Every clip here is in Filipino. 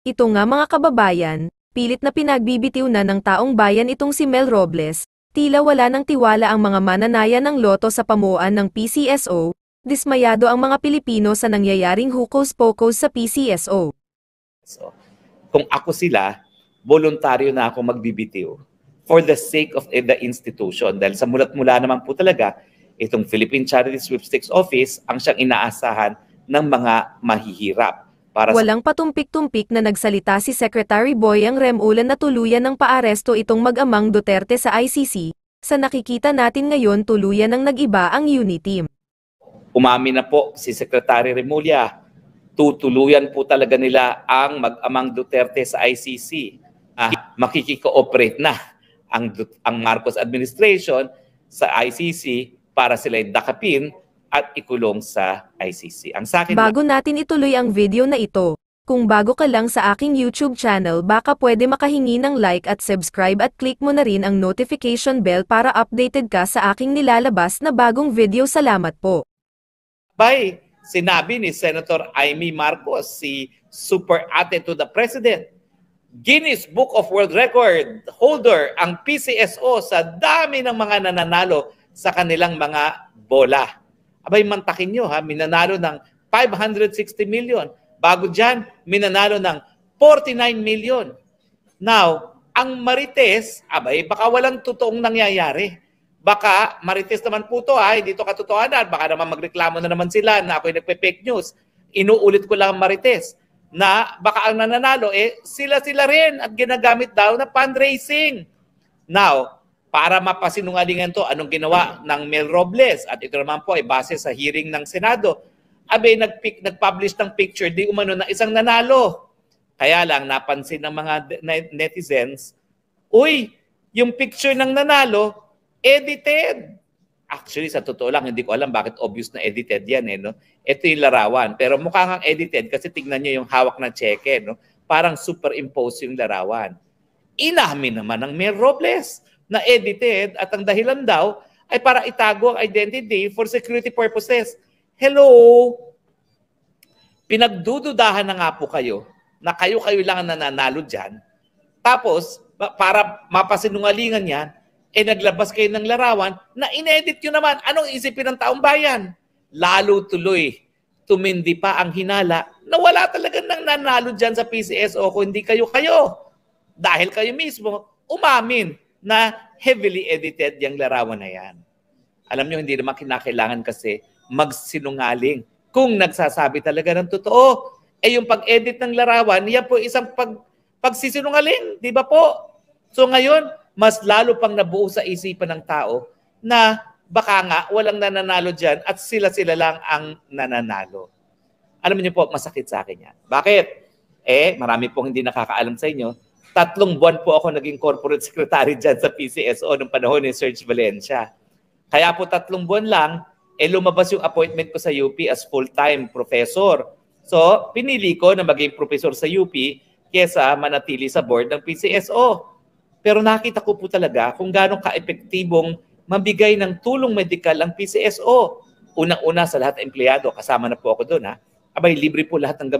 Ito nga mga kababayan, pilit na pinagbibitiw na ng taong bayan itong si Mel Robles, tila wala ng tiwala ang mga mananaya ng loto sa pamuan ng PCSO, dismayado ang mga Pilipino sa nangyayaring hukos-pokos sa PCSO. So, kung ako sila, voluntaryo na ako magbibitiw for the sake of the institution. Dahil sa mulat-mula naman po talaga, itong Philippine Charity Sweepstakes Office ang siyang inaasahan ng mga mahihirap. Walang patumpik-tumpik na nagsalita si Secretary Boyang Remulla na tuluyan ng paaresto itong mag-amang Duterte sa ICC. Sa nakikita natin ngayon tuluyan ng nag-iba ang UNITEAM. Umamin na po si Secretary Remulla, tutuluyan po talaga nila ang mag-amang Duterte sa ICC. Makikikooperate na ang Marcos administration sa ICC para sila'y dakapin at ikulong sa ICC. Ang sa akin bago natin ituloy ang video na ito, kung bago ka lang sa aking YouTube channel baka pwede makahingi ng like at subscribe at click mo na rin ang notification bell para updated ka sa aking nilalabas na bagong video. Salamat po. Bye! Sinabi ni Senator Amy Marcos, si super ate to the President, Guinness Book of World Record holder ang PCSO sa dami ng mga nananalo sa kanilang mga bola. Abay, mantakin nyo ha, minanalo ng 560 million. Bago dyan, minanalo ng 49 million. Now, ang Marites, abay, baka walang totoong nangyayari. Baka Marites naman po to ha, hindi to katotohanan. Baka naman magreklamo na naman sila na ako'y nagpe-fake news. Inuulit ko lang Marites na baka ang nananalo sila-sila rin at ginagamit daw na fundraising. Now, para mapasinungalingan to, anong ginawa ng Mel Robles? At ito naman po ay base sa hearing ng Senado. Abe, nag-publish ng picture, di umano na isang nanalo. Kaya lang, napansin ng mga netizens, uy, yung picture ng nanalo, edited. Actually, sa totoo lang, hindi ko alam bakit obvious na edited yan. No? Ito yung larawan. Pero mukha kang edited kasi tignan nyo yung hawak ng cheque. No? Parang superimpose yung larawan. Inamin naman ng Mayor Robles na edited at ang dahilan daw ay para itago ang identity for security purposes. Hello? Pinagdududahan na nga po kayo na kayo-kayo lang ang nananalo dyan. Tapos, para mapasinungalingan yan, naglabas kayo ng larawan na inedit nyo naman. Anong isipin ng taong bayan? Lalo tuloy, tumindi pa ang hinala na wala talaga nang nanalo dyan sa PCSO kung hindi kayo-kayo. Dahil kayo mismo, umamin na heavily edited yung larawan na yan. Alam nyo, hindi naman kinakailangan kasi magsinungaling. Kung nagsasabi talaga ng totoo, yung pag-edit ng larawan, yan po isang pagsisinungaling. Di ba po? So ngayon, mas lalo pang nabuo sa isipan ng tao na baka nga walang nananalo dyan at sila-sila lang ang nananalo. Alam niyo po, masakit sa akin yan. Bakit? Marami pong hindi nakakaalam sa inyo. 3 buwan po ako naging corporate secretary dyan sa PCSO noong panahon ni Serge Valencia. Kaya po 3 buwan lang, lumabas yung appointment ko sa UP as full-time professor. So, pinili ko na maging professor sa UP kesa manatili sa board ng PCSO. Pero nakita ko po talaga kung gaano ka-epektibong mabigay ng tulong medikal ang PCSO. Unang-una sa lahat ng empleyado, kasama na po ako doon ha. Abay, libre po lahat ng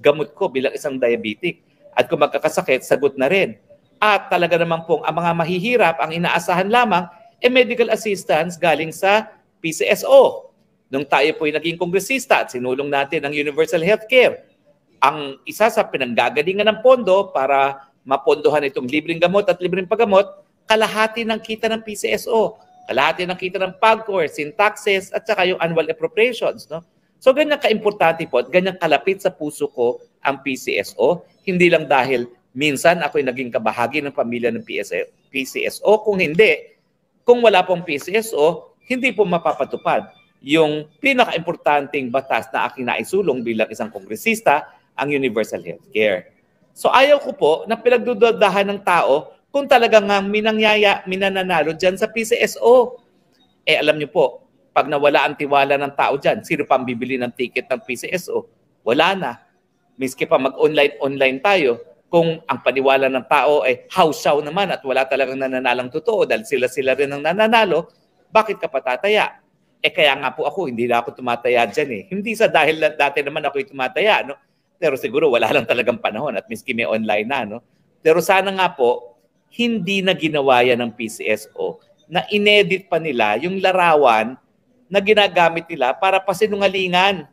gamot ko bilang isang diabetic. At kung magkakasakit, sagot na rin. At talaga naman pong ang mga mahihirap, ang inaasahan lamang, medical assistance galing sa PCSO. Nung tayo po ay naging kongresista at sinulong natin ang universal healthcare, ang isa sa pinanggagalingan ng pondo para mapondohan itong libreng gamot at libreng paggamot, kalahati ng kita ng PCSO, kalahati ng kita ng PAGCOR, sin taxes, at saka yung annual appropriations. No? So ganyan ka-importante po at ganyan kalapit sa puso ko ang PCSO, hindi lang dahil minsan ako'y naging kabahagi ng pamilya ng PCSO, kung hindi, kung wala pong PCSO, hindi po mapapatupad yung pinaka-importanting batas na aking naisulong bilang isang kongresista, ang universal healthcare. So ayaw ko po na pinagdududahan ng tao kung talagang minananalo dyan sa PCSO. Alam niyo po, pag nawala ang tiwala ng tao dyan, sino pa ang bibili ng ticket ng PCSO? Wala na. Miski pa mag-online tayo, kung ang paniwala ng tao ay house show naman at wala talagang nananalang totoo dahil sila-sila rin ang nananalo, bakit ka patataya? Kaya nga po ako, hindi na ako tumataya dyan eh. Hindi sa dahil dati naman ako'y tumataya, no? Pero siguro wala lang talagang panahon at miski may online na. No? Pero sana nga po, hindi na ginawa yan ng PCSO na inedit pa nila yung larawan na ginagamit nila para pasinungalingan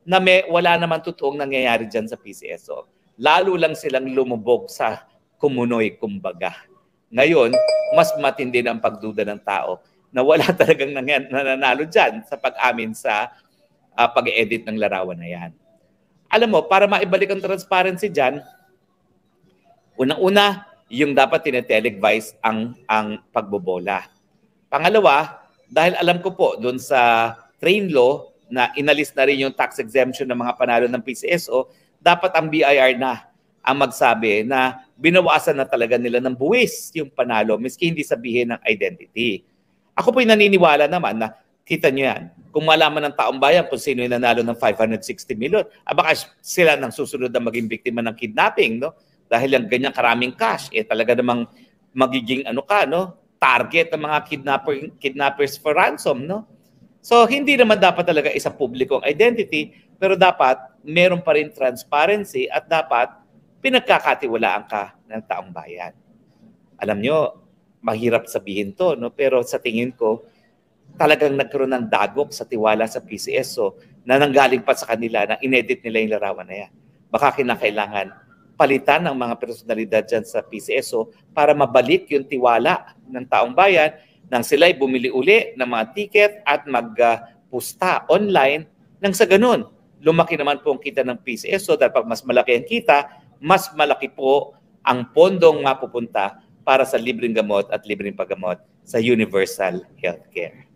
na wala naman totoong nangyayari dyan sa PCSO. Lalo lang silang lumubog sa kumunoy, kumbaga. Ngayon, mas matindi na ang pagduda ng tao na wala talagang nananalo dyan sa pag-amin sa pag-edit ng larawan na yan. Alam mo, para maibalik ang transparency dyan, unang-una, yung dapat tinetelegraph ang pagbobola. Pangalawa, dahil alam ko po doon sa train law na inalis na rin yung tax exemption ng mga panalo ng PCSO, dapat ang BIR na ang magsabi na binawasan na talaga nila ng buwis yung panalo, miski hindi sabihin ng identity. Ako po'y naniniwala naman na, kita nyo yan, kung malaman ng taong bayan kung sino yung nanalo ng 560 million, baka sila nang susunod na maging biktima ng kidnapping, no? Dahil yung ganyang karaming cash, talaga namang magiging target ng mga kidnappers for ransom, no? So, hindi naman dapat talaga isa publikong identity, pero dapat meron pa rin transparency at dapat pinagkakatiwalaan ka ng taong bayan. Alam nyo, mahirap sabihin to, no? Pero sa tingin ko, talagang nagkaroon ng dagok sa tiwala sa PCSO na nanggaling pa sa kanila na inedit nila yung larawan na yan. Baka kinakailangan palitan ng mga personalidad dyan sa PCSO para mabalik yung tiwala ng taong bayan nang sila'y bumili uli ng mga ticket at magpusta online nang sa ganun. Lumaki naman po ang kita ng PCSO dahil pag mas malaki ang kita, mas malaki po ang pondong mapupunta para sa libreng gamot at libreng paggamot sa universal healthcare.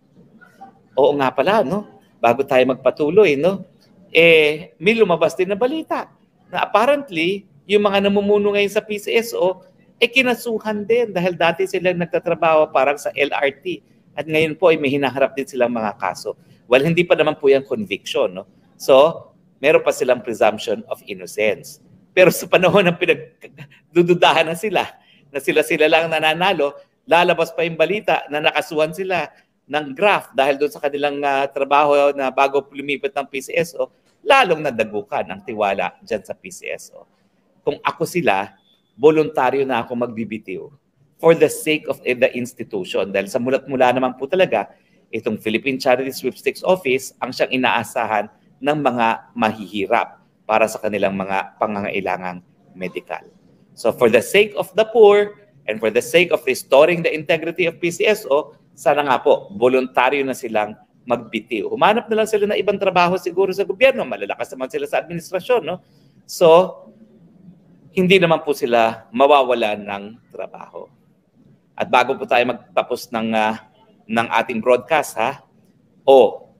Oo nga pala, no? Bago tayo magpatuloy, no? May lumabas din na balita na apparently yung mga namumuno ngayon sa PCSO, kinasuhan din dahil dati silang nagtatrabaho parang sa LRT at ngayon po ay may hinaharap din silang mga kaso. Well, hindi pa naman po yung conviction, no? So, meron pa silang presumption of innocence. Pero sa panahon ng pinagdududahan na sila lang nananalo, lalabas pa yung balita na nakasuhan sila ng graft dahil doon sa kanilang trabaho na bago lumipat ng PCSO, lalong nadagukan ang tiwala dyan sa PCSO. Kung ako sila, voluntaryo na ako magbibitiw for the sake of the institution. Dahil sa mulat-mula naman po talaga, itong Philippine Charity Sweepstakes Office ang siyang inaasahan ng mga mahihirap para sa kanilang mga pangangailangang medikal. So for the sake of the poor and for the sake of restoring the integrity of PCSO, sana nga po, voluntaryo na silang magbitiw. Humanap na lang sila na ibang trabaho siguro sa gobyerno. Malalakas naman sila sa administrasyon, no? So, hindi naman po sila mawawalan ng trabaho. At bago po tayo magtapos ng ating broadcast,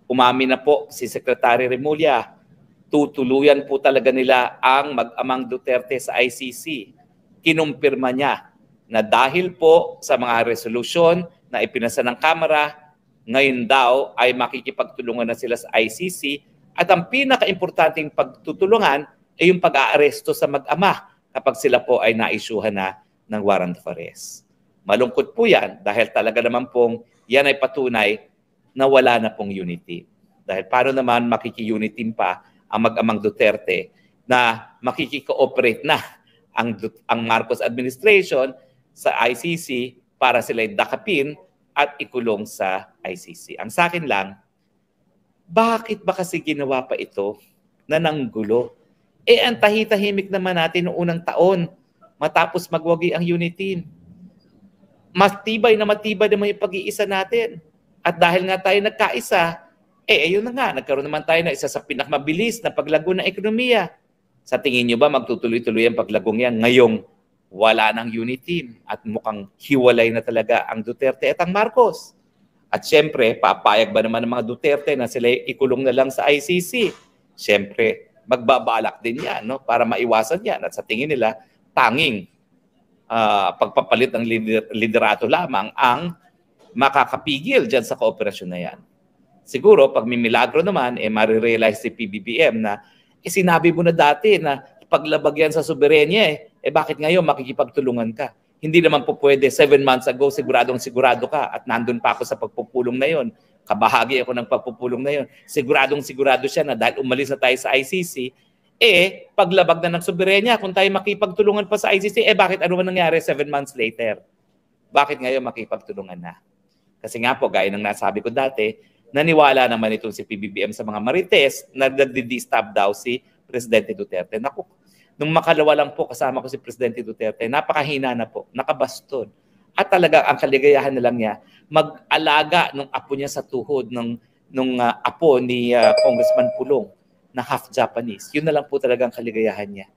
umamin na po si Secretary Remulla, tutuluyan po talaga nila ang mag-amang Duterte sa ICC. Kinumpirma niya na dahil po sa mga resolusyon na ipinasa ng Kamara, ngayon daw ay makikipagtulungan na sila sa ICC at ang pinaka-importanting pagtutulungan ay yung pag-aaresto sa mag-ama kapag sila po ay naisyuhan na ng warrant of arrest. Malungkot po yan dahil talaga naman pong yan ay patunay na wala na pong unity. Dahil paano naman makiki-unity pa ang mag-amang Duterte na makiki-cooperate na ang Marcos administration sa ICC para sila'y dakapin at ikulong sa ICC. Ang sa akin lang, bakit ba kasi ginawa pa ito na nanggulo? Ang tahitahimik naman natin noong unang taon matapos magwagi ang unity. Matibay na may pag-iisa natin. At dahil nga tayo nagkaisa, ayun na nga, nagkaroon naman tayo na isa sa pinakamabilis na paglago ng ekonomiya. Sa tingin nyo ba magtutuloy-tuloy ang paglagong yan ngayong wala ng unity at mukhang hiwalay na talaga ang Duterte at ang Marcos? At syempre, papayag ba naman ng mga Duterte na sila ikulong na lang sa ICC? Syempre, magbabalak din yan, no? Para maiwasan yan. At sa tingin nila, tanging pagpapalit ng liderato lamang ang makakapigil dyan sa kooperasyon na yan. Siguro, pag may milagro naman, marirealize si PBBM na sinabi mo na dati na paglabag yan sa soberenya, bakit ngayon makikipagtulungan ka? Hindi naman po pwede 7 months ago, sigurado ka at nandun pa ako sa pagpupulong na yon. Kabahagi ako ng pagpupulong na yon. Sigurado siya na dahil umalis na tayo sa ICC, paglabag na ng soberenya, kung tayo makipagtulungan pa sa ICC, bakit ano man nangyari 7 months later? Bakit ngayon makipagtulungan na? Kasi nga po, gaya ng nasabi ko dati, naniwala naman itong si PBBM sa mga marites na nagdi-distab daw si Presidente Duterte. Naku, nung makalawa lang po kasama ko si Presidente Duterte, napakahina na po, nakabaston. At talaga ang kaligayahan na lang niya, mag-alaga ng apo niya sa tuhod ng apo ni Congressman Pulong na half Japanese. Yun na lang po talaga ang kaligayahan niya.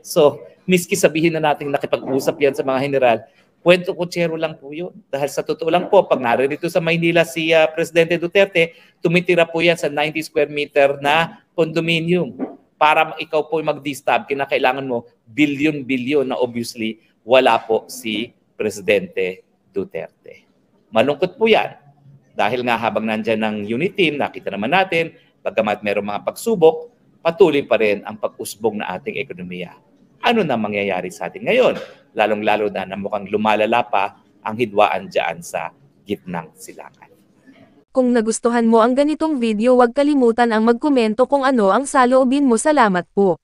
So, miski sabihin na natin nakipag-usap yan sa mga general, kwento kutsero lang po yun. Dahil sa totoo lang po, pag naririto sa Maynila si Presidente Duterte, tumitira po yan sa 90 square meter na condominium. Para ikaw po mag-distab, kinakailangan mo billion-billion na obviously wala po si Presidente Duterte. Malungkot po yan. Dahil nga habang nandyan ng unit team, nakita naman natin, bagamat mayroong mga pagsubok, patuloy pa rin ang pag-usbong na ating ekonomiya. Ano na mangyayari sa atin ngayon? Lalong-lalo na mukhang lumalala pa ang hidwaan dyan sa gitnang silangan. Kung nagustuhan mo ang ganitong video, huwag kalimutan ang magkomento kung ano ang saloobin mo. Salamat po.